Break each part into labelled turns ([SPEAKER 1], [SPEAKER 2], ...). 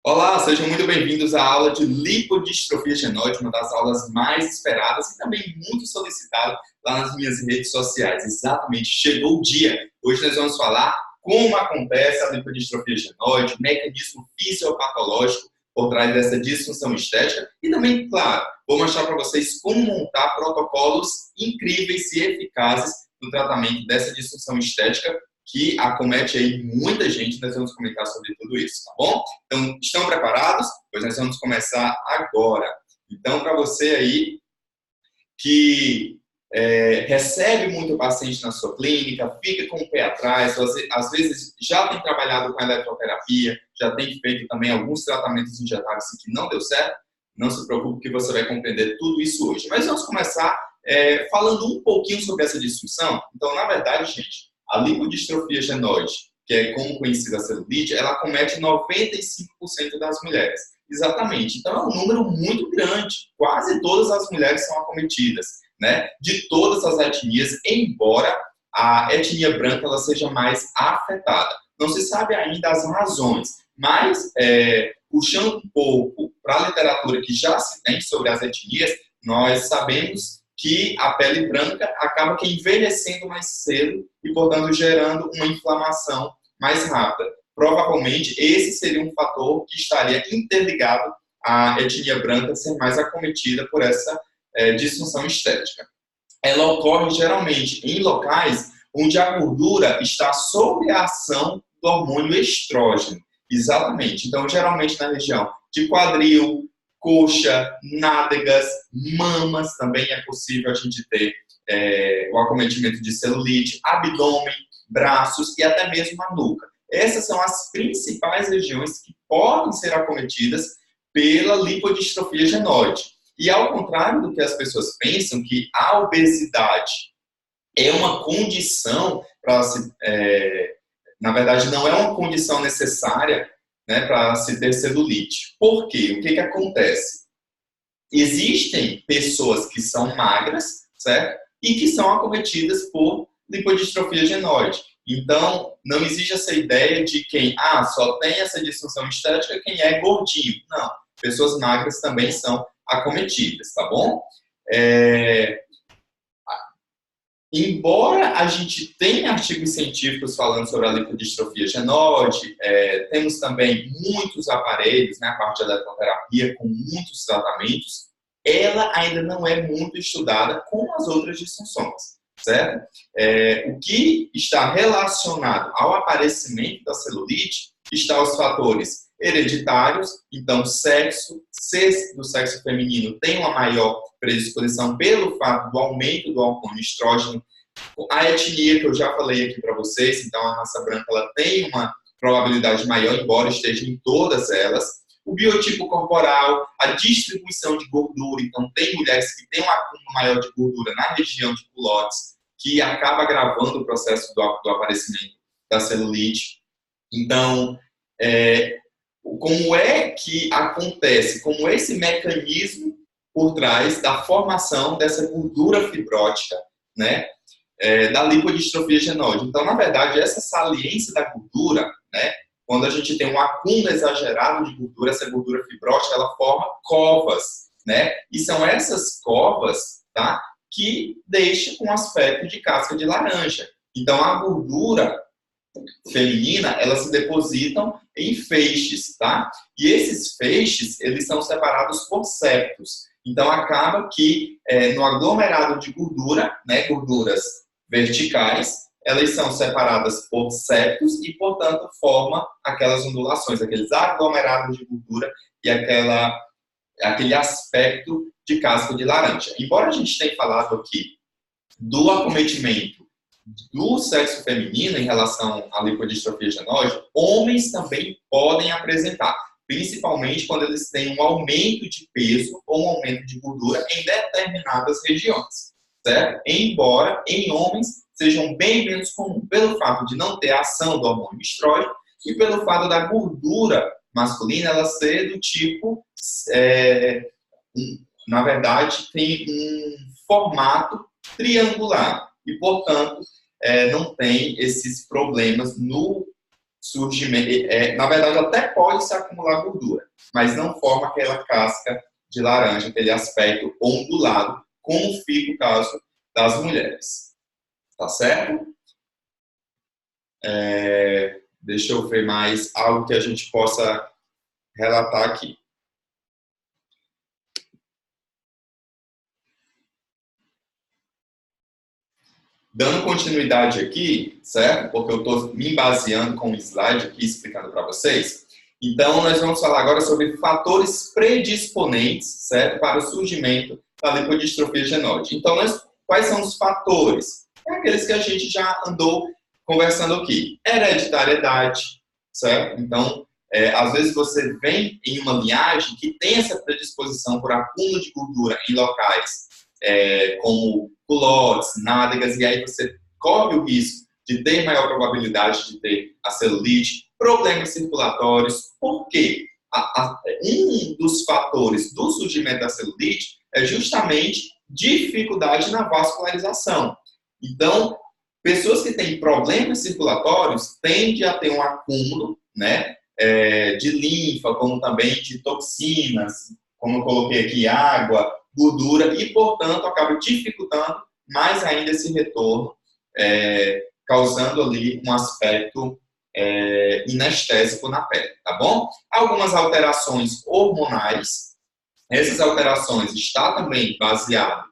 [SPEAKER 1] Olá, sejam muito bem-vindos à aula de lipodistrofia genóide, uma das aulas mais esperadas e também muito solicitada lá nas minhas redes sociais. Exatamente, chegou o dia. Hoje nós vamos falar como acontece a lipodistrofia genóide, mecanismo fisiopatológico por trás dessa disfunção estética e também, claro, vou mostrar para vocês como montar protocolos incríveis e eficazes no tratamento dessa disfunção estética que acomete aí muita gente. Nós vamos comentar sobre tudo isso, tá bom? Então, estão preparados? Pois nós vamos começar agora. Então, para você aí que recebe muito paciente na sua clínica, fica com o pé atrás, às vezes já tem trabalhado com eletroterapia, já tem feito também alguns tratamentos injetáveis que não deu certo, não se preocupe que você vai compreender tudo isso hoje. Mas vamos começar falando um pouquinho sobre essa disfunção. Então, na verdade, gente, a lipodistrofia genóide, que é como conhecida a celulite, ela acomete 95% das mulheres. Exatamente. Então, é um número muito grande. Quase todas as mulheres são acometidas, né? De todas as etnias, embora a etnia branca ela seja mais afetada. Não se sabe ainda as razões, mas, puxando um pouco para a literatura que já se tem sobre as etnias, nós sabemos que a pele branca acaba que envelhecendo mais cedo e, portanto, gerando uma inflamação mais rápida. Provavelmente, esse seria um fator que estaria interligado à etnia branca ser mais acometida por essa disfunção estética. Ela ocorre geralmente em locais onde a gordura está sob a ação do hormônio estrógeno. Exatamente. Então, geralmente na região de quadril, coxa, nádegas, mamas, também é possível a gente ter o acometimento de celulite, abdômen, braços e até mesmo a nuca. Essas são as principais regiões que podem ser acometidas pela lipodistrofia genóide. E ao contrário do que as pessoas pensam, que a obesidade é uma condição para se... na verdade, não é uma condição necessária, né, para se ter celulite. Por quê? O que acontece? Existem pessoas que são magras, certo? E que são acometidas por lipodistrofia genóide. Então, não existe essa ideia de quem, só tem essa disfunção estética quem é gordinho. Não, pessoas magras também são acometidas, tá bom? Embora a gente tenha artigos científicos falando sobre a lipodistrofia genóide, temos também muitos aparelhos, né, a parte da eletroterapia, com muitos tratamentos, ela ainda não é muito estudada como as outras disfunções, certo? O que está relacionado ao aparecimento da celulite está os fatores hereditários, então sexo, ser do sexo feminino tem uma maior predisposição pelo fato do aumento do hormônio estrógeno, a etnia que eu já falei aqui para vocês, então a raça branca ela tem uma probabilidade maior, embora esteja em todas elas, o biotipo corporal, a distribuição de gordura, então tem mulheres que têm um acúmulo maior de gordura na região de culotes, que acaba agravando o processo do aparecimento da celulite. Então, como é que acontece, como esse mecanismo por trás da formação dessa gordura fibrótica, né, da lipodistrofia genóide. Então, na verdade, essa saliência da gordura, né, quando a gente tem um acúmulo exagerado de gordura, essa gordura fibrótica, ela forma covas, né, e são essas covas, tá, que deixam com aspecto de casca de laranja. Então, a gordura feminina, elas se depositam em feixes, tá? E esses feixes, eles são separados por septos. Então, acaba que no aglomerado de gordura, né, gorduras verticais, elas são separadas por septos e, portanto, formam aquelas ondulações, aqueles aglomerados de gordura e aquele aspecto de casca de laranja. Embora a gente tenha falado aqui do acometimento do sexo feminino em relação à lipodistrofia genóide, homens também podem apresentar, principalmente quando eles têm um aumento de peso ou um aumento de gordura em determinadas regiões, certo? Embora em homens sejam bem menos comuns, pelo fato de não ter a ação do hormônio estrógeno e pelo fato da gordura masculina ela ser do tipo, na verdade, tem um formato triangular e, portanto, não tem esses problemas no surgimento, na verdade até pode se acumular gordura, mas não forma aquela casca de laranja, aquele aspecto ondulado, como fica o caso das mulheres. Tá certo? Deixa eu ver mais algo que a gente possa relatar aqui. Dando continuidade aqui, certo? Porque eu estou me baseando com um slide aqui explicando para vocês. Então, nós vamos falar agora sobre fatores predisponentes, certo? Para o surgimento da lipodistrofia genóide. Então, quais são os fatores? É aqueles que a gente já andou conversando aqui. Hereditariedade, certo? Então, às vezes você vem em uma linhagem que tem essa predisposição por acúmulo de gordura em locais como culotes, nádegas, e aí você corre o risco de ter maior probabilidade de ter a celulite, problemas circulatórios. Por quê? Um dos fatores do surgimento da celulite é justamente dificuldade na vascularização. Então, pessoas que têm problemas circulatórios tendem a ter um acúmulo, né, de linfa, como também de toxinas, como eu coloquei aqui, água, gordura, e, portanto, acaba dificultando mais ainda esse retorno, causando ali um aspecto inestésico na pele, tá bom? Algumas alterações hormonais, essas alterações estão também baseadas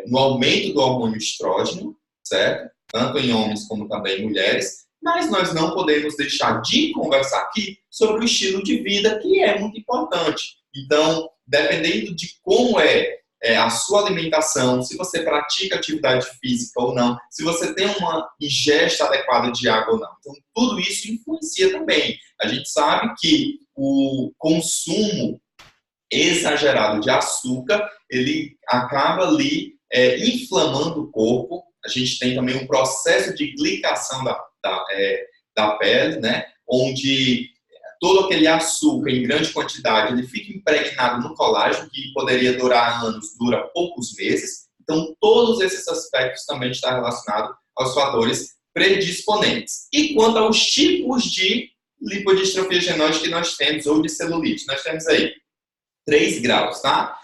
[SPEAKER 1] no aumento do hormônio estrógeno, certo? Tanto em homens como também em mulheres, mas nós não podemos deixar de conversar aqui sobre o estilo de vida, que é muito importante. Então, dependendo de como é a sua alimentação, se você pratica atividade física ou não, se você tem uma ingesta adequada de água ou não. Então, tudo isso influencia também. A gente sabe que o consumo exagerado de açúcar, ele acaba ali inflamando o corpo. A gente tem também um processo de glicação da pele, né? Onde todo aquele açúcar em grande quantidade, ele fica impregnado no colágeno, que poderia durar anos, dura poucos meses. Então, todos esses aspectos também estão relacionados aos fatores predisponentes. E quanto aos tipos de lipodistrofia genóide que nós temos, ou de celulite, nós temos aí 3 graus, tá?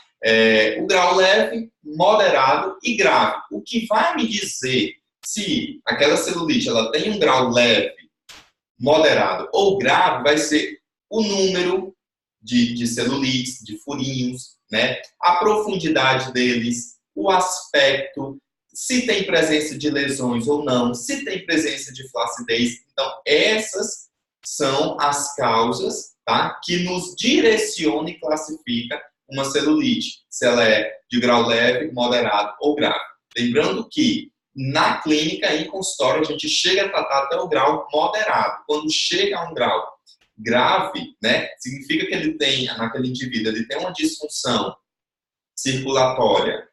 [SPEAKER 1] O grau leve, moderado e grave. O que vai me dizer se aquela celulite ela tem um grau leve, moderado ou grave, vai ser o número de celulites, de furinhos, né? A profundidade deles, o aspecto, se tem presença de lesões ou não, se tem presença de flacidez. Então, essas são as causas, tá, que nos direciona e classifica uma celulite, se ela é de grau leve, moderado ou grave. Lembrando que na clínica, em consultório, a gente chega a tratar até o grau moderado. Quando chega a um grau grave, né, significa que ele tem, naquele indivíduo, ele tem uma disfunção circulatória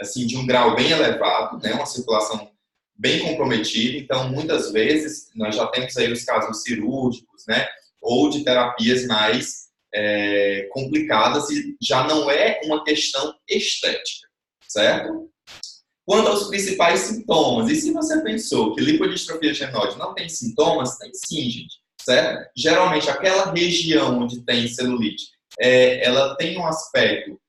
[SPEAKER 1] assim, de um grau bem elevado, né, uma circulação bem comprometida. Então, muitas vezes, nós já temos aí os casos cirúrgicos, né, ou de terapias mais complicadas, e já não é uma questão estética. Certo? Quanto aos principais sintomas, e se você pensou que lipodistrofia genóide não tem sintomas, tem sim, gente, certo? Geralmente, aquela região onde tem celulite, ela tem um aspecto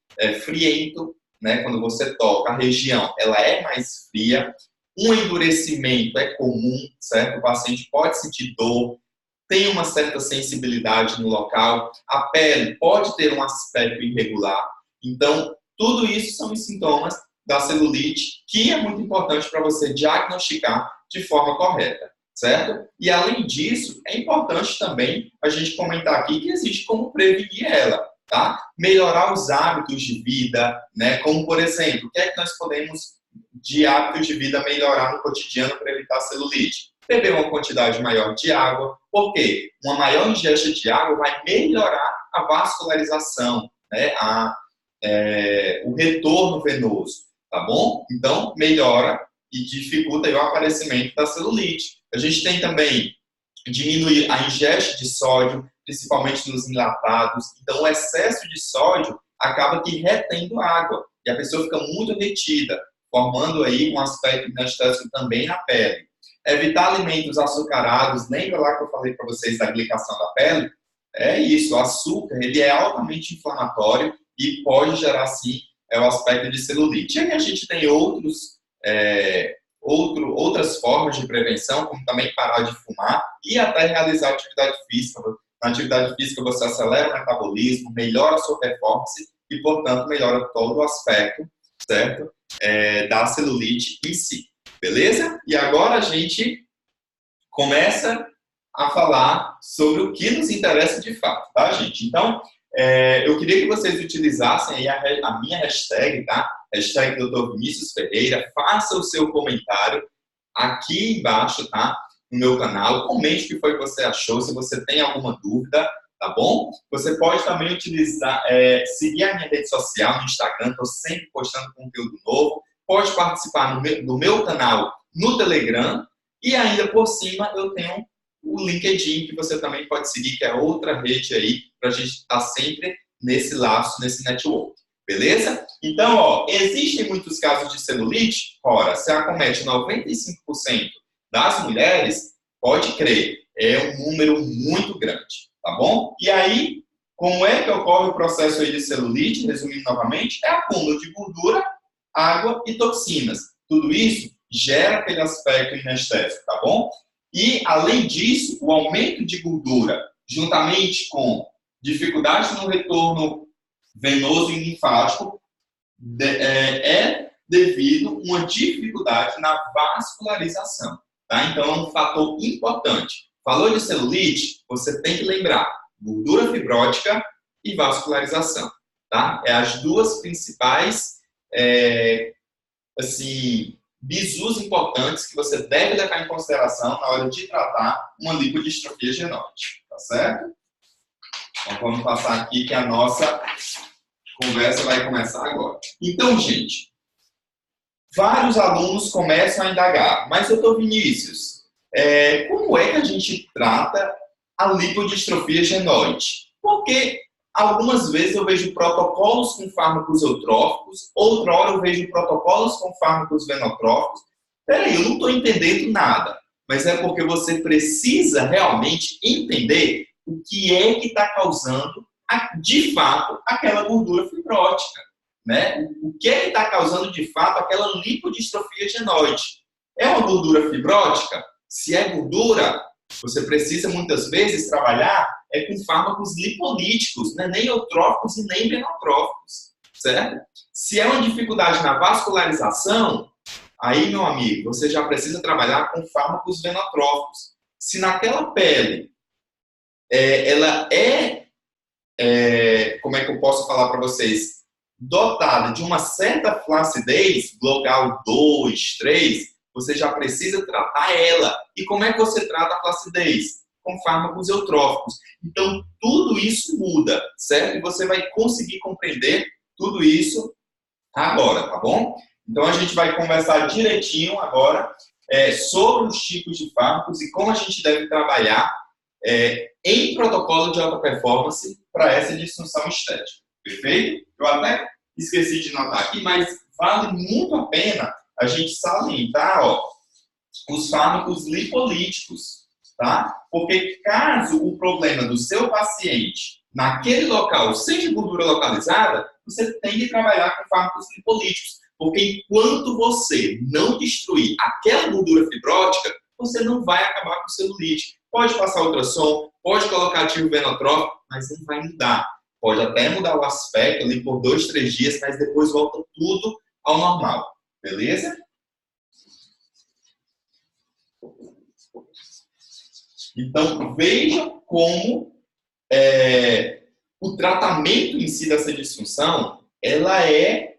[SPEAKER 1] friento, né? Quando você toca a região, ela é mais fria, um endurecimento é comum, certo? O paciente pode sentir dor, tem uma certa sensibilidade no local, a pele pode ter um aspecto irregular. Então, tudo isso são os sintomas da celulite, que é muito importante para você diagnosticar de forma correta, certo? E, além disso, é importante também a gente comentar aqui que existe como prevenir ela, tá? Melhorar os hábitos de vida, né? Como, por exemplo, o que é que nós podemos, de hábitos de vida, melhorar no cotidiano para evitar a celulite? Beber uma quantidade maior de água. Por quê? Uma maior ingesta de água vai melhorar a vascularização, né? O retorno venoso, tá bom? Então, melhora e dificulta aí o aparecimento da celulite. A gente tem também diminuir a ingesta de sódio, principalmente nos enlatados. Então, o excesso de sódio acaba que retendo água e a pessoa fica muito retida, formando aí um aspecto inestésico também na pele. Evitar alimentos açucarados. Lembra lá que eu falei para vocês da glicação da pele? É isso, o açúcar, ele é altamente inflamatório e pode gerar, sim, o aspecto de celulite. E aí a gente tem outras formas de prevenção, como também parar de fumar e até realizar atividade física. Na atividade física você acelera o metabolismo, melhora a sua performance e, portanto, melhora todo o aspecto, certo? Da celulite em si, beleza? E agora a gente começa a falar sobre o que nos interessa de fato, tá, gente? Então, eu queria que vocês utilizassem aí a minha hashtag, tá? Hashtag Dr. Vinícius Ferreira. Faça o seu comentário aqui embaixo, tá? No meu canal. Comente o que foi que você achou, se você tem alguma dúvida, tá bom? Você pode também utilizar, seguir a minha rede social no Instagram, estou sempre postando conteúdo novo. Pode participar do meu canal no Telegram e ainda por cima eu tenho o LinkedIn, que você também pode seguir, que é outra rede aí, para a gente estar sempre nesse laço, nesse network. Beleza? Então, ó, existem muitos casos de celulite? Ora, se acomete 95% das mulheres, pode crer, é um número muito grande, tá bom? E aí, como é que ocorre o processo aí de celulite? Resumindo novamente, é acúmulo de gordura, água e toxinas. Tudo isso gera aquele aspecto inestético, tá bom? E, além disso, o aumento de gordura, juntamente com dificuldade no retorno venoso e linfático, é devido a uma dificuldade na vascularização. Tá? Então, é um fator importante. Falou de celulite, você tem que lembrar gordura fibrótica e vascularização. Tá? É as duas principais bisus importantes que você deve levar em consideração na hora de tratar uma lipodistrofia genótica, tá certo? Então, vamos passar aqui que a nossa conversa vai começar agora. Então, gente, vários alunos começam a indagar, mas doutor Vinícius, como é que a gente trata a lipodistrofia genóide? Porque algumas vezes eu vejo protocolos com fármacos eutróficos, outra hora eu vejo protocolos com fármacos venotróficos. Peraí, eu não estou entendendo nada. Mas é porque você precisa realmente entender o que é que está causando, de fato, aquela gordura fibrótica. Né? O que é que está causando, de fato, aquela lipodistrofia genóide? É uma gordura fibrótica? Se é gordura, você precisa muitas vezes trabalhar com fármacos lipolíticos, né? Nem eutróficos e nem venotróficos, certo? Se é uma dificuldade na vascularização, aí, meu amigo, você já precisa trabalhar com fármacos venotróficos. Se naquela pele ela como é que eu posso falar para vocês, dotada de uma certa flacidez, Glocal 2, 3, você já precisa tratar ela. E como é que você trata a flacidez? Com fármacos eutróficos. Então, tudo isso muda, certo? E você vai conseguir compreender tudo isso agora, tá bom? Então, a gente vai conversar direitinho agora sobre os tipos de fármacos e como a gente deve trabalhar em protocolo de alta performance para essa disfunção estética. Perfeito? Eu até esqueci de notar aqui, mas vale muito a pena a gente salientar os fármacos lipolíticos, tá? Porque caso o problema do seu paciente naquele local seja gordura localizada, você tem que trabalhar com fármacos lipolíticos. Porque enquanto você não destruir aquela gordura fibrótica, você não vai acabar com celulite. Pode passar ultrassom, pode colocar ativo venotrófico, mas não vai mudar. Pode até mudar o aspecto ali por 2, 3 dias, mas depois volta tudo ao normal. Beleza? Então, vejam como o tratamento em si dessa disfunção, ela é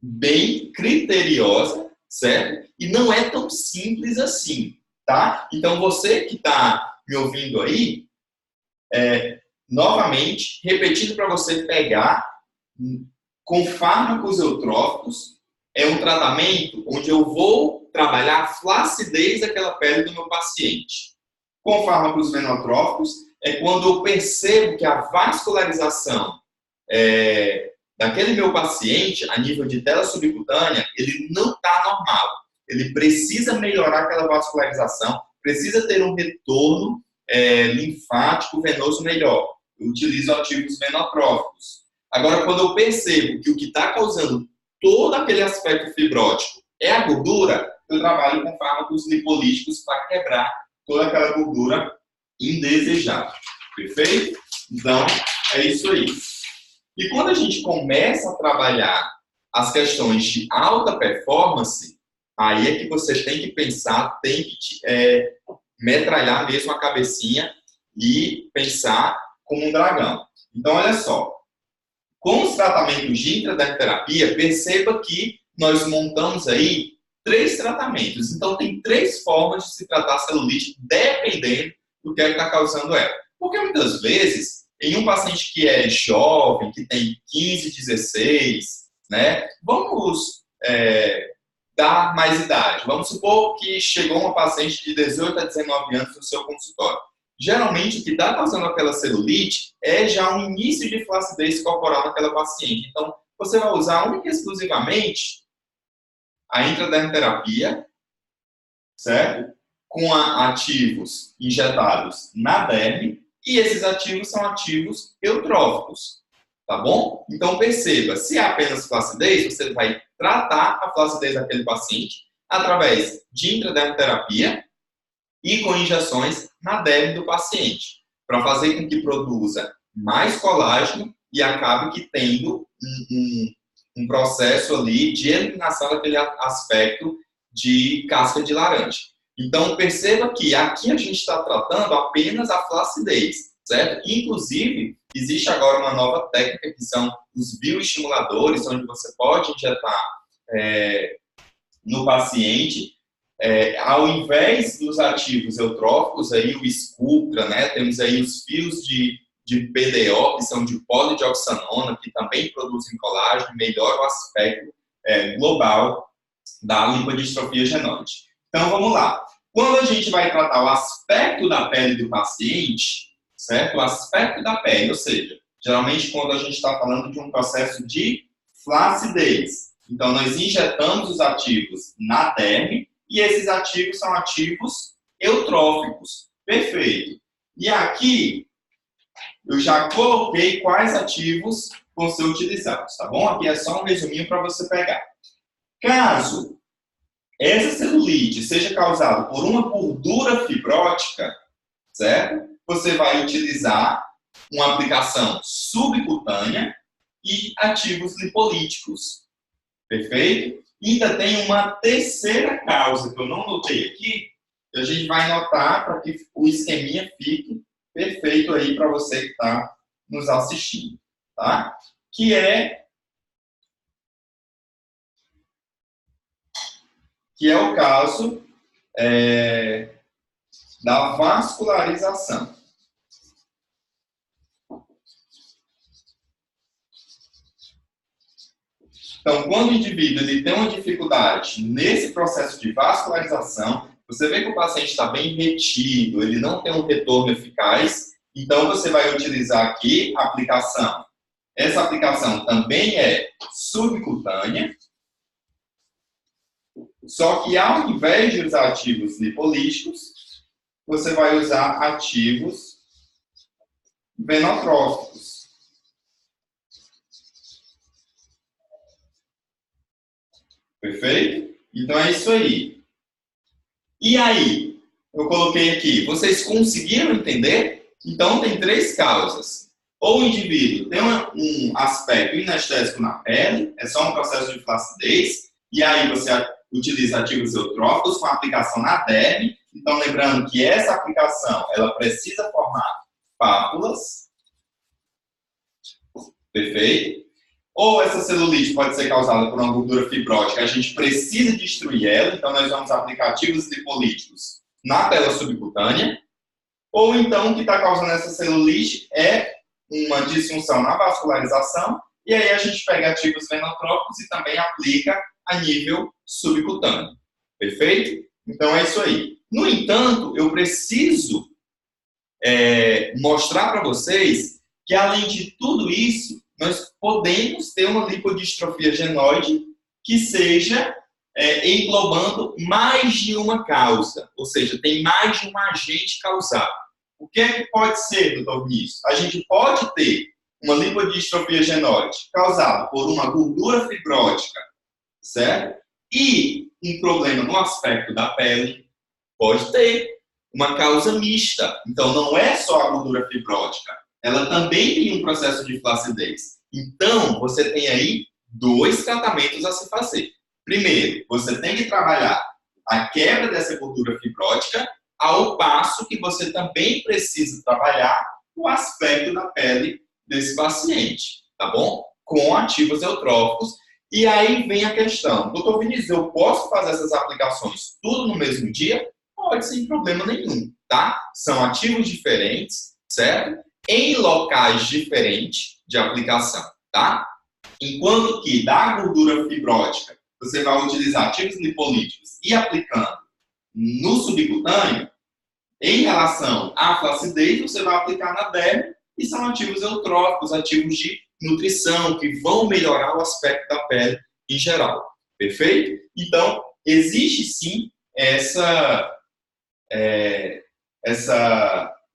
[SPEAKER 1] bem criteriosa, certo? E não é tão simples assim, tá? Então, você que está me ouvindo aí, novamente, repetindo para você pegar com fármacos eutróficos, é um tratamento onde eu vou trabalhar a flacidez daquela pele do meu paciente. Com fármacos venotróficos, é quando eu percebo que a vascularização daquele meu paciente, a nível de tela subcutânea, ele não está normal. ele precisa melhorar aquela vascularização, precisa ter um retorno linfático venoso melhor. Eu utilizo ativos venotróficos. Agora, quando eu percebo que o que está causando todo aquele aspecto fibrótico é a gordura, eu trabalho com fármacos lipolíticos para quebrar toda aquela gordura indesejável. Perfeito? Então, é isso aí. E quando a gente começa a trabalhar as questões de alta performance, aí é que você tem que pensar, tem que metralhar mesmo a cabecinha e pensar como um dragão. Então, olha só. Com os tratamentos de intradermoterapia, perceba que nós montamos aí 3 tratamentos. Então, tem 3 formas de se tratar a celulite, dependendo do que está causando ela. Porque muitas vezes, em um paciente que é jovem, que tem 15, 16, né? Vamos dar mais idade. Vamos supor que chegou uma paciente de 18 a 19 anos no seu consultório. Geralmente, o que está causando aquela celulite é já um início de flacidez corporal naquela paciente. Então, você vai usar única e exclusivamente a intradermoterapia, certo? Com ativos injetados na derme, e esses ativos são ativos eutróficos, tá bom? Então, perceba, se há apenas flacidez, você vai tratar a flacidez daquele paciente através de intradermoterapia e com injeções na derme do paciente, para fazer com que produza mais colágeno e acabe que tendo um processo ali de eliminação daquele aspecto de casca de laranja. Então, perceba que aqui a gente está tratando apenas a flacidez, certo? Inclusive, existe agora uma nova técnica que são os bioestimuladores, onde você pode injetar no paciente, ao invés dos ativos eutróficos, aí o Sculptra, né? Temos aí os fios de PDO, que são de polidioxanona, que também produzem colágeno e melhoram o aspecto global da lipodistrofia genóide. Então, vamos lá. Quando a gente vai tratar o aspecto da pele do paciente, certo? O aspecto da pele, ou seja, geralmente quando a gente está falando de um processo de flacidez. Então, nós injetamos os ativos na derme e esses ativos são ativos eutróficos. Perfeito. E aqui, eu já coloquei quais ativos vão ser utilizados, tá bom? Aqui é só um resuminho para você pegar. Caso essa celulite seja causada por uma gordura fibrótica, certo? Você vai utilizar uma aplicação subcutânea e ativos lipolíticos. Perfeito? Ainda tem uma terceira causa que eu não notei aqui, que a gente vai notar para que o esqueminha fique perfeito aí para você que está nos assistindo, tá? Que é o caso da vascularização. Então, quando o indivíduo ele tem uma dificuldade nesse processo de vascularização, você vê que o paciente está bem retido, ele não tem um retorno eficaz, então você vai utilizar aqui a aplicação. Essa aplicação também é subcutânea, só que ao invés de usar ativos lipolíticos, você vai usar ativos venotróficos. Perfeito? Então é isso aí. E aí? Eu coloquei aqui. Vocês conseguiram entender? Então tem 3 causas. Ou o indivíduo tem um aspecto inestésico na pele, é só um processo de flacidez, e aí você utiliza ativos eutróficos com aplicação na derme. Então, lembrando que essa aplicação, ela precisa formar pápulas. Perfeito? Ou essa celulite pode ser causada por uma gordura fibrótica, a gente precisa destruir ela, então nós vamos aplicar ativos lipolíticos na tela subcutânea. Ou então, o que está causando essa celulite é uma disfunção na vascularização, e aí a gente pega ativos venotróficos e também aplica a nível subcutâneo. Perfeito? Então é isso aí. No entanto, eu preciso mostrar para vocês que, além de tudo isso, nós podemos ter uma lipodistrofia genóide que seja englobando mais de uma causa, ou seja, tem mais de um agente causal. O que é que pode ser, doutor Vinícius? A gente pode ter uma lipodistrofia genóide causada por uma gordura fibrótica, certo? E um problema no aspecto da pele, pode ter uma causa mista. Então, não é só a gordura fibrótica, ela também tem um processo de flacidez. Então, você tem aí 2 tratamentos a se fazer. Primeiro, você tem que trabalhar a quebra dessa gordura fibrótica, ao passo que você também precisa trabalhar o aspecto da pele desse paciente, tá bom? Com ativos eutróficos. E aí vem a questão, doutor Vinícius, eu posso fazer essas aplicações tudo no mesmo dia? Pode, sem problema nenhum, tá? São ativos diferentes, certo? Em locais diferentes de aplicação, tá? Enquanto que da gordura fibrótica, você vai utilizar ativos lipolíticos e aplicando no subcutâneo, em relação à flacidez, você vai aplicar na derme e são ativos eutróficos, ativos de nutrição, que vão melhorar o aspecto da pele em geral. Perfeito? Então, existe sim essa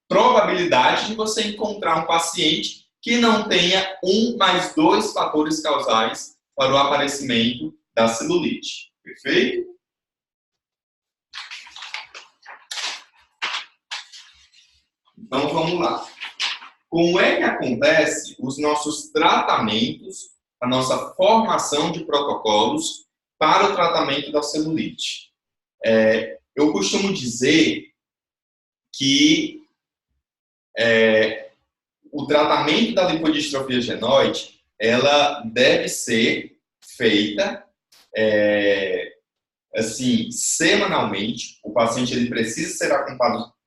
[SPEAKER 1] probabilidade de você encontrar um paciente que não tenha um mais 2 fatores causais para o aparecimento da celulite. Perfeito? Então, vamos lá. Como é que acontece os nossos tratamentos, a nossa formação de protocolos para o tratamento da celulite? Eu costumo dizer que o tratamento da lipodistrofia genóide, ela deve ser feita assim, semanalmente. O paciente ele precisa ser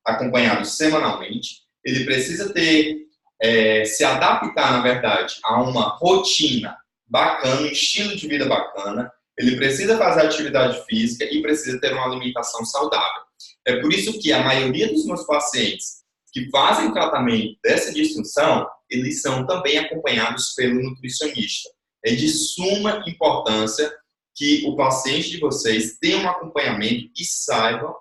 [SPEAKER 1] acompanhado semanalmente. Ele precisa se adaptar, na verdade, a uma rotina bacana, um estilo de vida bacana. Ele precisa fazer atividade física e precisa ter uma alimentação saudável. É por isso que a maioria dos meus pacientes que fazem tratamento dessa disfunção, eles são também acompanhados pelo nutricionista. É de suma importância que o paciente de vocês tenha um acompanhamento e saiba,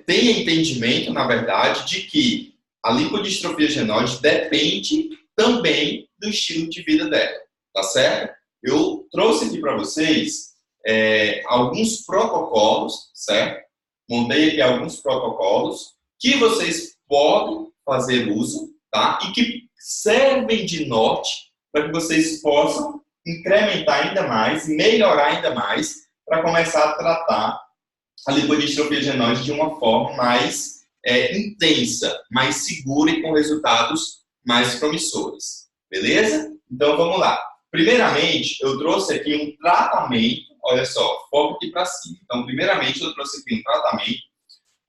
[SPEAKER 1] tenha entendimento, na verdade, de que a lipodistrofia genóide depende também do estilo de vida dela, tá certo? Eu trouxe aqui para vocês alguns protocolos, certo? Montei aqui alguns protocolos que vocês podem fazer uso, tá? E que servem de norte para que vocês possam incrementar ainda mais, melhorar ainda mais, para começar a tratar a lipodistrofia genóide de uma forma mais intensa, mais segura e com resultados mais promissores. Beleza? Então, vamos lá. Primeiramente, eu trouxe aqui um tratamento, olha só, foco aqui para cima. Então, primeiramente, eu trouxe aqui um tratamento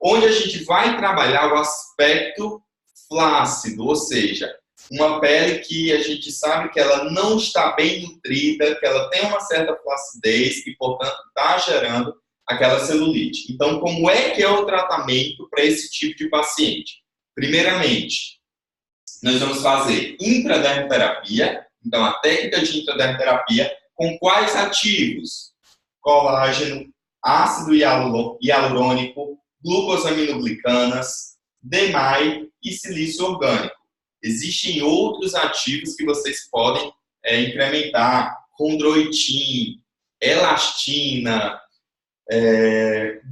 [SPEAKER 1] onde a gente vai trabalhar o aspecto flácido, ou seja, uma pele que a gente sabe que ela não está bem nutrida, que ela tem uma certa flacidez e, portanto, está gerando aquela celulite. Então, como é que é o tratamento para esse tipo de paciente? Primeiramente, nós vamos fazer intradermoterapia. Então, a técnica de intradermoterapia com quais ativos? Colágeno, ácido hialurônico, glucosaminoglicanas, DMAI e silício orgânico. Existem outros ativos que vocês podem incrementar, chondroitin, elastina,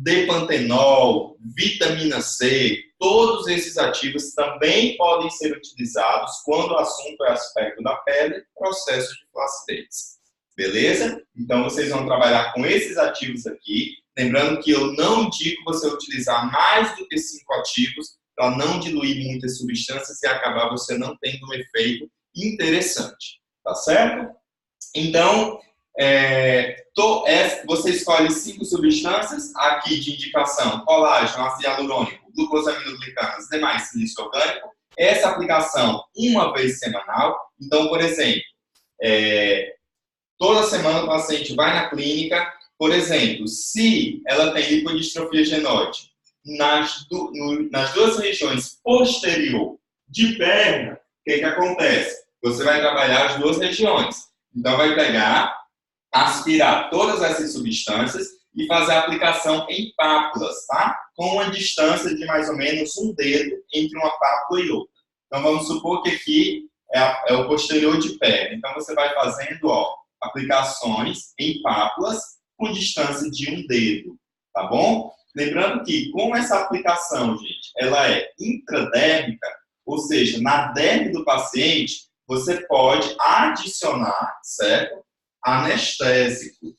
[SPEAKER 1] depantenol, vitamina C. Todos esses ativos também podem ser utilizados quando o assunto é aspecto da pele, processo de flacidez. Beleza? Então, vocês vão trabalhar com esses ativos aqui. Lembrando que eu não indico você utilizar mais do que 5 ativos para não diluir muitas substâncias e acabar você não tendo um efeito interessante. Tá certo? Então, você escolhe 5 substâncias aqui de indicação: colágeno, ácido hialurônico, glucosaminoglicanas, demais silício orgânico. Essa aplicação uma vez semanal. Então, por exemplo, toda semana o paciente vai na clínica. Por exemplo, se ela tem lipodistrofia genóide nas 2 regiões posterior de perna, o que acontece? Você vai trabalhar as 2 regiões. Então, vai pegar, aspirar todas essas substâncias e fazer a aplicação em pápulas, tá? Com uma distância de mais ou menos um dedo entre uma pápula e outra. Então, vamos supor que aqui é o posterior de perna. Então, você vai fazendo, ó, aplicações em pápulas com distância de um dedo, tá bom? Lembrando que, com essa aplicação, gente, ela é intradérmica, ou seja, na derme do paciente, você pode adicionar, certo? Anestésico,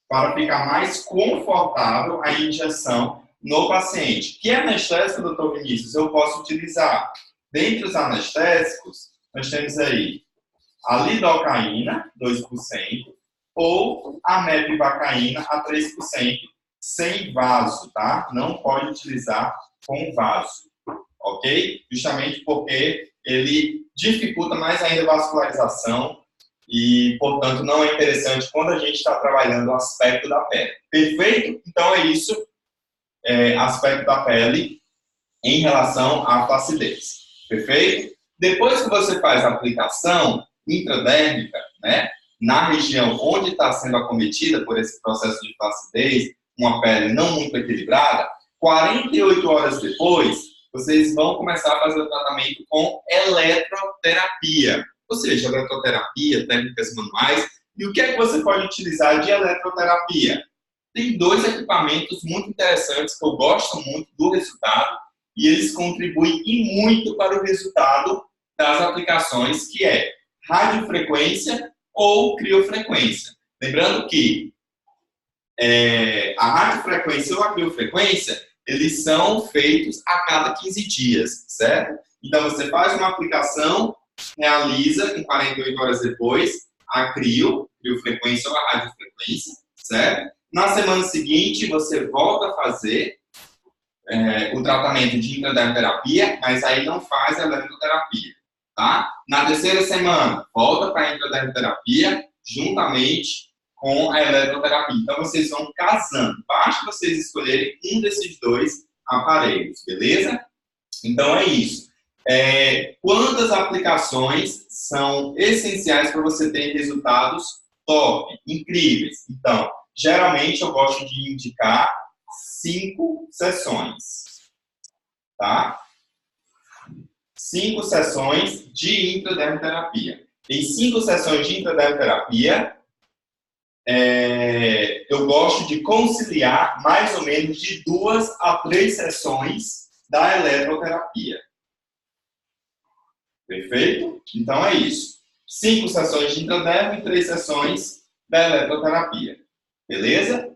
[SPEAKER 1] para ficar mais confortável a injeção no paciente. Que anestésico, doutor Vinícius, eu posso utilizar? Dentre os anestésicos, nós temos aí a lidocaína, 2%, ou a mepivacaína, a 3%, sem vaso, tá? Não pode utilizar com vaso, ok? Justamente porque ele dificulta mais ainda a vascularização e, portanto, não é interessante quando a gente está trabalhando o aspecto da pele. Perfeito? Então, é isso, aspecto da pele em relação à flacidez. Perfeito? Depois que você faz a aplicação intradérmica, né, na região onde está sendo acometida por esse processo de flacidez, uma pele não muito equilibrada, 48 horas depois, vocês vão começar a fazer o tratamento com eletroterapia. Ou seja, eletroterapia, técnicas manuais. E o que é que você pode utilizar de eletroterapia? Tem 2 equipamentos muito interessantes que eu gosto muito do resultado e eles contribuem e muito para o resultado das aplicações, que é radiofrequência ou criofrequência. Lembrando que a radiofrequência ou a criofrequência, eles são feitos a cada 15 dias, certo? Então, você faz uma aplicação, realiza em 48 horas depois a criofrequência ou a radiofrequência, certo? Na semana seguinte, você volta a fazer o tratamento de intradermoterapia, mas aí não faz a eletroterapia, tá? Na terceira semana, volta para a intradermoterapia, juntamente com a eletroterapia. Então, vocês vão casando. Basta vocês escolherem um desses 2 aparelhos, beleza? Então, é isso. Quantas aplicações são essenciais para você ter resultados top, incríveis? Então, geralmente eu gosto de indicar 5 sessões, tá? 5 sessões de intradermoterapia. Em 5 sessões de intradermoterapia, eu gosto de conciliar mais ou menos de 2 a 3 sessões da eletroterapia. Perfeito? Então é isso. 5 sessões de intradermo e 3 sessões da eletroterapia. Beleza?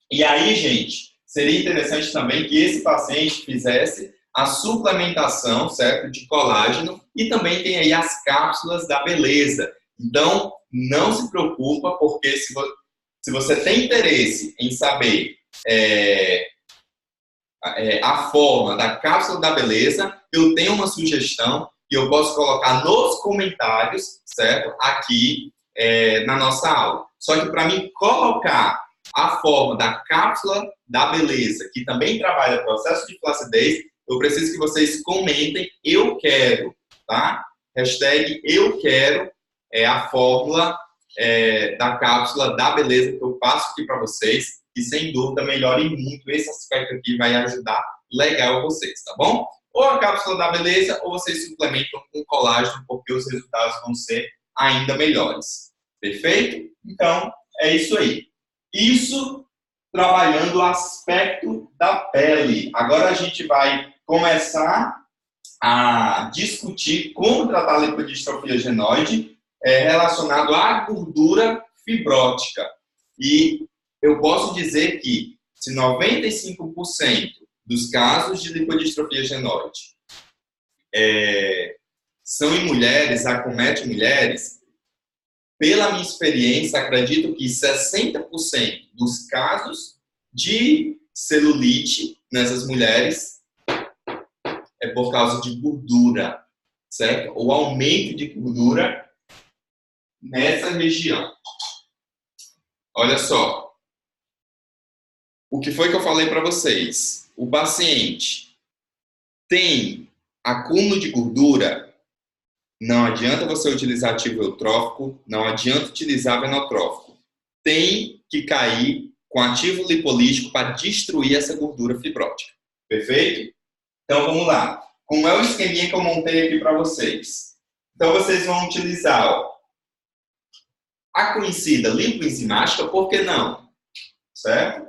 [SPEAKER 1] E aí, gente, seria interessante também que esse paciente fizesse a suplementação, certo, de colágeno e também tem aí as cápsulas da beleza. Então, não se preocupa, porque se você tem interesse em saber a forma da cápsula da beleza, eu tenho uma sugestão e eu posso colocar nos comentários, certo, aqui na nossa aula. Só que para mim colocar a forma da cápsula da beleza, que também trabalha o processo de flacidez, eu preciso que vocês comentem, eu quero, tá? Hashtag eu quero a fórmula da cápsula da beleza que eu passo aqui para vocês, e sem dúvida melhore muito esse aspecto aqui, vai ajudar legal vocês, tá bom? Ou a cápsula da beleza, ou vocês suplementam com colágeno, porque os resultados vão ser ainda melhores. Perfeito? Então, é isso aí. Isso trabalhando o aspecto da pele. Agora a gente vai começar a discutir como tratar a lipodistrofia genoide relacionado à gordura fibrótica. E eu posso dizer que se 95% dos casos de lipodistrofia genoide são em mulheres, acometem mulheres, pela minha experiência, acredito que 60% dos casos de celulite nessas mulheres é por causa de gordura, certo? O aumento de gordura nessa região. Olha só. O que foi que eu falei para vocês? O paciente tem acúmulo de gordura, Não adianta você utilizar ativo eutrófico, não adianta utilizar venotrófico. Tem que cair com ativo lipolítico para destruir essa gordura fibrótica. Perfeito? Então, vamos lá. Como é o esqueminha que eu montei aqui para vocês? Então, vocês vão utilizar a conhecida lipoenzimática, por que não? Certo?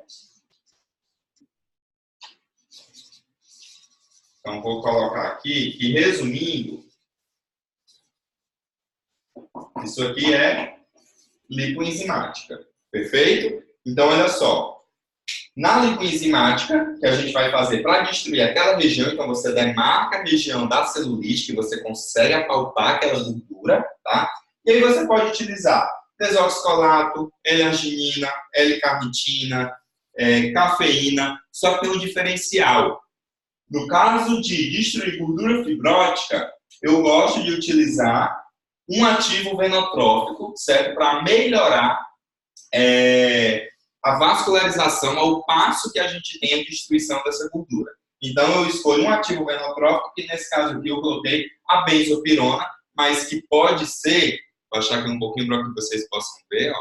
[SPEAKER 1] Então, vou colocar aqui que, resumindo, isso aqui é lipoenzimática. Perfeito? Então, olha só. Na lipoenzimática, que a gente vai fazer para destruir aquela região, então você demarca a região da celulite, que você consegue apalpar aquela gordura, tá? E aí você pode utilizar desoxicolato, L-arginina, L-carnitina, cafeína, só que tem um diferencial. No caso de destruir gordura fibrótica, eu gosto de utilizar um ativo venotrófico, certo? Para melhorar a vascularização ao passo que a gente tem a destruição dessa gordura. Então, eu escolho um ativo venotrófico, que nesse caso aqui eu coloquei a benzopirona, mas que pode ser, vou achar aqui um pouquinho para que vocês possam ver, ó.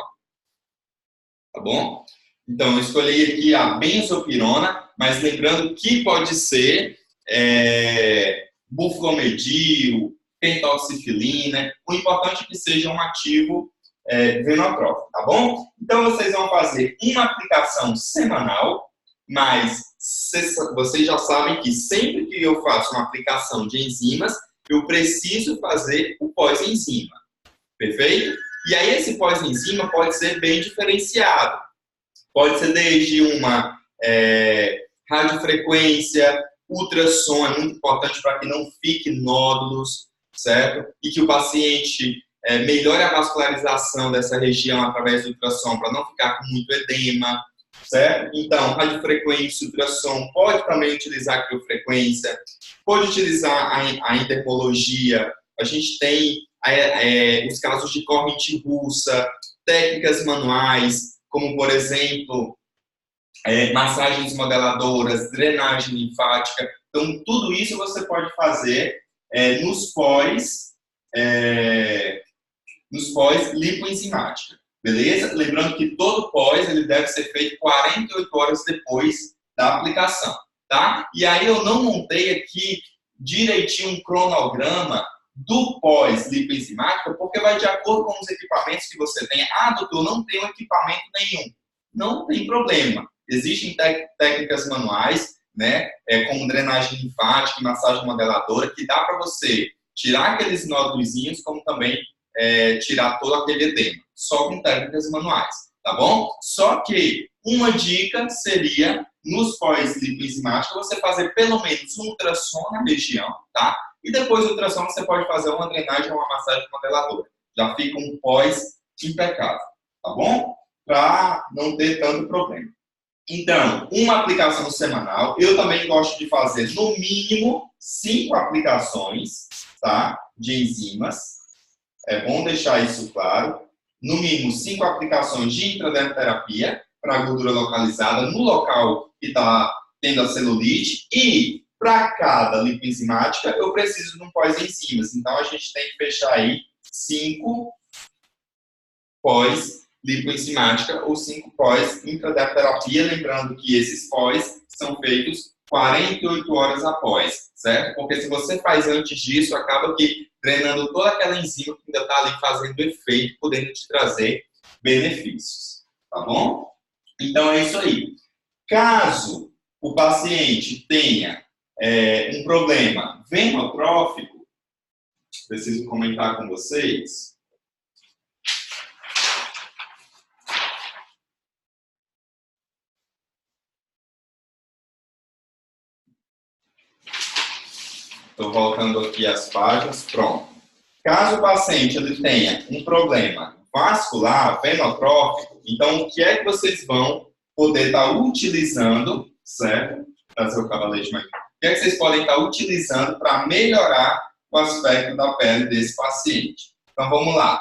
[SPEAKER 1] Tá bom? Então, eu escolhi aqui a benzopirona, mas lembrando que pode ser buflomedil, pentoxifilina, o importante é que seja um ativo venotrófico, tá bom? Então, vocês vão fazer uma aplicação semanal, mas vocês já sabem que sempre que eu faço uma aplicação de enzimas, eu preciso fazer o pós-enzima, perfeito? E aí, esse pós-enzima pode ser bem diferenciado. Pode ser desde uma radiofrequência, ultrassom, é muito importante para que não fique nódulos, certo? E que o paciente melhore a vascularização dessa região através do ultrassom para não ficar com muito edema, certo? Então, radiofrequência, ultrassom, pode também utilizar a criofrequência, pode utilizar a endermologia, a gente tem os casos de corrente russa, técnicas manuais, como, por exemplo, massagens modeladoras, drenagem linfática. Então, tudo isso você pode fazer nos pós-lipoenzimática, beleza? Lembrando que todo pós ele deve ser feito 48 horas depois da aplicação, tá? E aí eu não montei aqui direitinho um cronograma do pós-lipoenzimática, porque vai de acordo com os equipamentos que você tem. Ah, doutor, não tenho equipamento nenhum. Não tem problema. Existem técnicas manuais, né, como drenagem linfática e massagem modeladora, que dá para você tirar aqueles nódulozinhos, como também tirar todo aquele edema, só com técnicas manuais, tá bom? Só que uma dica seria, nos pós-lipoenzimática, você fazer pelo menos um ultrassom na região, tá? E depois do ultrassom você pode fazer uma drenagem ou uma massagem modeladora. Já fica um pós impecável, tá bom? Para não ter tanto problema. Então, uma aplicação semanal. Eu também gosto de fazer, no mínimo, 5 aplicações, tá? De enzimas. É bom deixar isso claro. No mínimo, 5 aplicações de intradermoterapia para gordura localizada no local que está tendo a celulite. E, para cada lipoenzimática, eu preciso de um pós-enzimas. Então, a gente tem que fechar aí 5 pós-lipoenzimática ou 5 pós-intradermoterapia. Lembrando que esses pós são feitos 48 horas após, certo? Porque se você faz antes disso, acaba que drenando toda aquela enzima que ainda está ali fazendo efeito, podendo te trazer benefícios, tá bom? Então é isso aí. Caso o paciente tenha um problema venotrófico, preciso comentar com vocês. Estou voltando aqui as páginas, pronto. Caso o paciente ele tenha um problema vascular, venotrófico, então o que é que vocês vão poder estar utilizando, certo? Trazer o cavalete mais. O que é que vocês podem estar utilizando para melhorar o aspecto da pele desse paciente? Então vamos lá.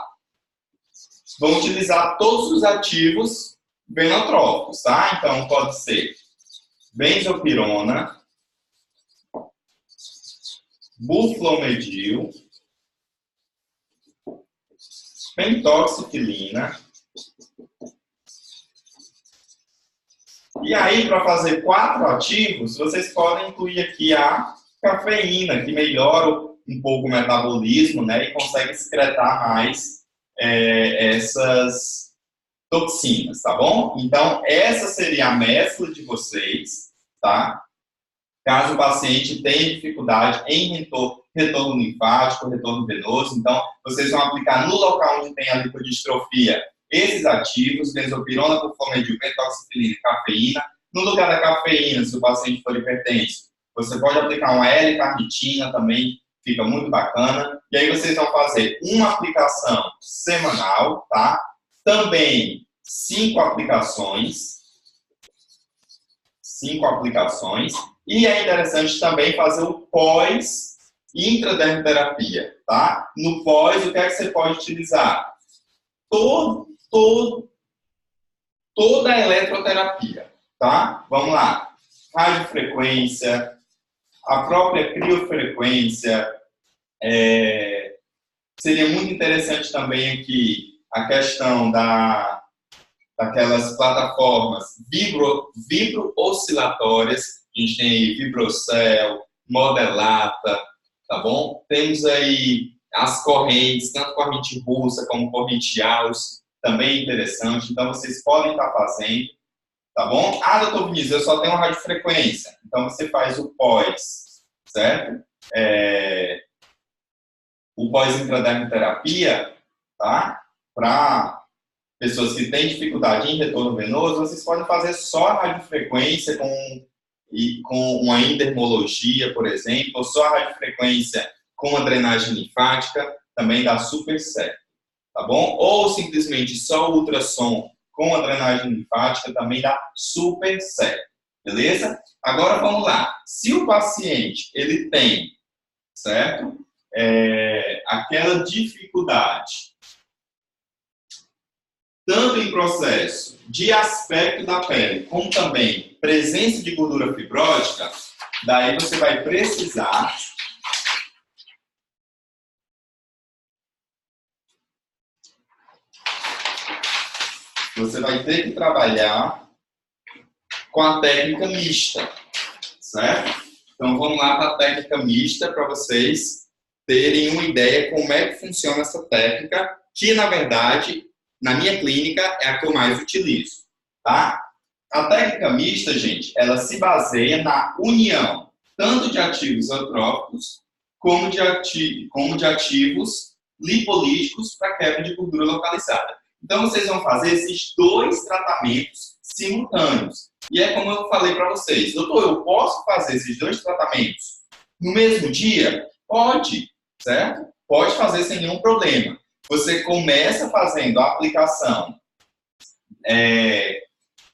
[SPEAKER 1] Vão utilizar todos os ativos venotróficos, tá? Então pode ser benzopirona, buflomedil, pentoxifilina. E aí, para fazer 4 ativos, vocês podem incluir aqui a cafeína, que melhora um pouco o metabolismo, né? E consegue excretar mais essas toxinas, tá bom? Então, essa seria a mescla de vocês, tá? Caso o paciente tenha dificuldade em retorno linfático, retorno venoso, então, vocês vão aplicar no local onde tem a lipodistrofia esses ativos, benzopirona, clofomidil, pentoxifilina e cafeína. No lugar da cafeína, se o paciente for hipertenso, você pode aplicar uma L-carnitina também, fica muito bacana. E aí vocês vão fazer uma aplicação semanal, tá? Também 5 aplicações. 5 aplicações. E é interessante também fazer o pós-intradermoterapia, tá? No pós, o que é que você pode utilizar? Toda a eletroterapia, tá? Vamos lá. Radiofrequência, a própria criofrequência. Seria muito interessante também aqui a questão daquelas plataformas vibro-oscilatórias. A gente tem aí Vibrocell, Modelata, tá bom? Temos aí as correntes, tanto corrente russa como corrente Gauss, também interessante. Então, vocês podem estar fazendo, tá bom? Ah, doutor Vinícius, eu só tenho radiofrequência. Então, você faz o pós, certo? O pós-intradermoterapia, tá? Para pessoas que têm dificuldade em retorno venoso, vocês podem fazer só a radiofrequência com uma endermologia, por exemplo, ou só a radiofrequência com a drenagem linfática, também dá super certo, tá bom? Ou simplesmente só o ultrassom com a drenagem linfática também dá super certo, beleza? Agora vamos lá. Se o paciente ele tem, certo? Aquela dificuldade, tanto em processo de aspecto da pele, como também presença de gordura fibrótica, daí você vai precisar ter que trabalhar com a técnica mista, certo? Então vamos lá para a técnica mista para vocês terem uma ideia como é que funciona essa técnica, que na verdade, na minha clínica, é a que eu mais utilizo, tá? A técnica mista, gente, ela se baseia na união tanto de ativos eutróficos como de ativos lipolíticos para quebra de gordura localizada. Então, vocês vão fazer esses 2 tratamentos simultâneos. E é como eu falei para vocês, doutor, eu posso fazer esses 2 tratamentos no mesmo dia? Pode, certo? Pode fazer sem nenhum problema. Você começa fazendo a aplicação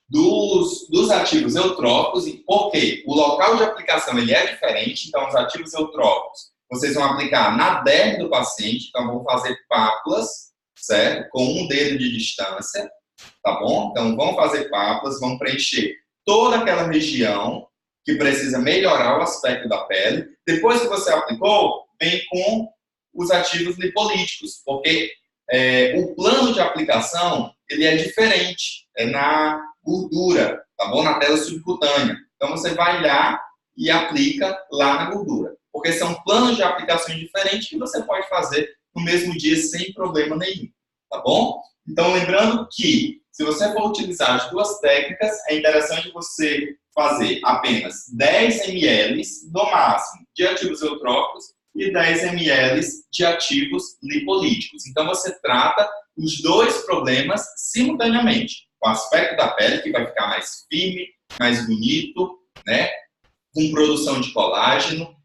[SPEAKER 1] dos ativos eutróficos, porque o local de aplicação ele é diferente, então os ativos eutróficos vocês vão aplicar na derme do paciente, então vão fazer pápulas, certo? Com 1 dedo de distância, tá bom? Então vão fazer pápulas, vão preencher toda aquela região que precisa melhorar o aspecto da pele. Depois que você aplicou, vem com os ativos lipolíticos, porque o plano de aplicação ele é diferente, é na gordura, tá bom? Na tela subcutânea. Então você vai lá e aplica lá na gordura, porque são planos de aplicações diferentes que você pode fazer no mesmo dia sem problema nenhum, tá bom? Então lembrando que se você for utilizar as 2 técnicas, é interessante você fazer apenas 10 ml no máximo de ativos eutróficos e 10 ml de ativos lipolíticos. Então, você trata os 2 problemas simultaneamente. O aspecto da pele, que vai ficar mais firme, mais bonito, né? Com produção de colágeno,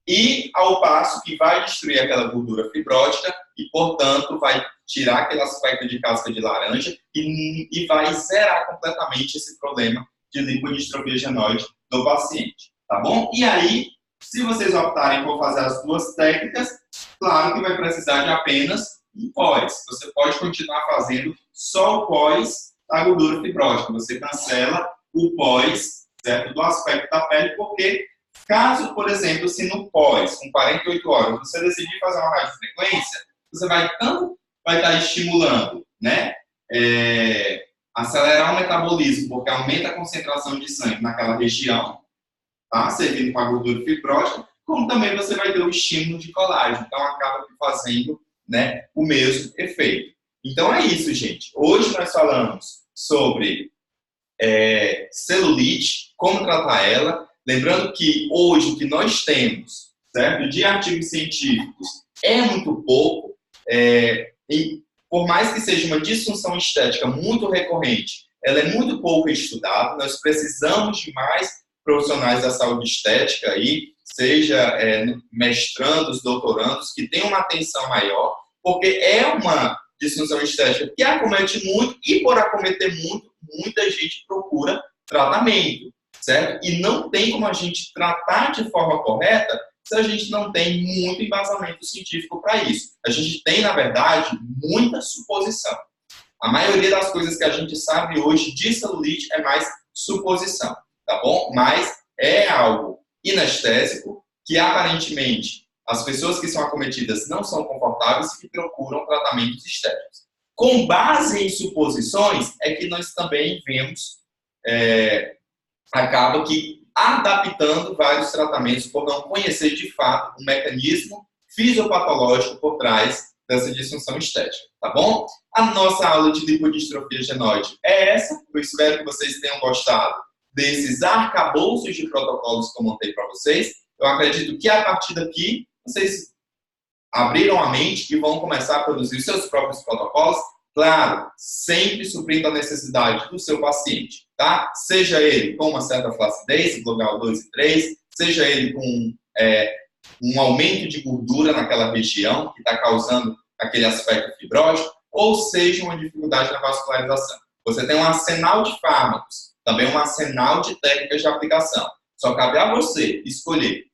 [SPEAKER 1] e ao passo que vai destruir aquela gordura fibrótica e, portanto, vai tirar aquele aspecto de casca de laranja e vai zerar completamente esse problema de lipodistrofia genoide do paciente, tá bom? E aí, se vocês optarem por fazer as 2 técnicas, claro que vai precisar de apenas um pós. Você pode continuar fazendo só o pós da gordura fibrótica. Você cancela o pós, certo, do aspecto da pele, porque caso, por exemplo, se no pós, com 48 horas, você decidir fazer uma radiofrequência, você vai tanto vai estar estimulando, né? Acelerar o metabolismo, porque aumenta a concentração de sangue naquela região, tá? Servindo com a gordura fibrótica, como também você vai ter o estímulo de colágeno. Então, acaba fazendo, né, o mesmo efeito. Então, é isso, gente. Hoje nós falamos sobre celulite, como tratar ela. Lembrando que hoje o que nós temos, certo, de artigos científicos é muito pouco. E por mais que seja uma disfunção estética muito recorrente, ela é muito pouco estudada. Nós precisamos de mais profissionais da saúde estética aí, seja mestrandos, doutorandos, que tenham uma atenção maior, porque é uma disfunção estética que acomete muito e, por acometer muito, muita gente procura tratamento, certo? E não tem como a gente tratar de forma correta se a gente não tem muito embasamento científico para isso. A gente tem, na verdade, muita suposição. A maioria das coisas que a gente sabe hoje de celulite é mais suposição, tá bom? Mas é algo inestésico que, aparentemente, as pessoas que são acometidas não são confortáveis e que procuram tratamentos estéticos. Com base em suposições, é que nós também vemos, acaba que adaptando vários tratamentos por não conhecer de fato o mecanismo fisiopatológico por trás dessa disfunção estética, tá bom? A nossa aula de lipodistrofia genoide é essa. Eu espero que vocês tenham gostado desses arcabouços de protocolos que eu montei para vocês. Eu acredito que a partir daqui vocês abriram a mente e vão começar a produzir os seus próprios protocolos, claro, sempre suprindo a necessidade do seu paciente, tá? Seja ele com uma certa flacidez, Glugal 2 e 3, seja ele com um aumento de gordura naquela região que está causando aquele aspecto fibrótico, ou seja, uma dificuldade na vascularização. Você tem um arsenal de fármacos, também um arsenal de técnicas de aplicação. Só cabe a você escolher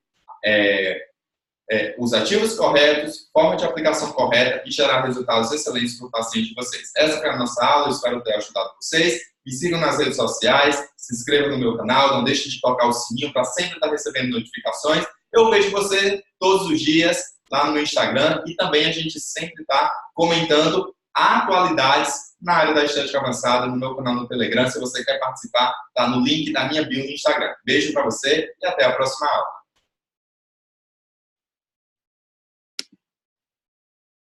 [SPEAKER 1] os ativos corretos, forma de aplicação correta e gerar resultados excelentes para o paciente de vocês. Essa foi a nossa aula, eu espero ter ajudado vocês. Me sigam nas redes sociais, se inscrevam no meu canal, não deixem de tocar o sininho para sempre estar recebendo notificações. Eu vejo você todos os dias lá no meu Instagram e também a gente sempre está comentando atualidades na área da estética avançada no meu canal no Telegram. Se você quer participar, está no link da minha bio no Instagram. Beijo para você e até a próxima aula.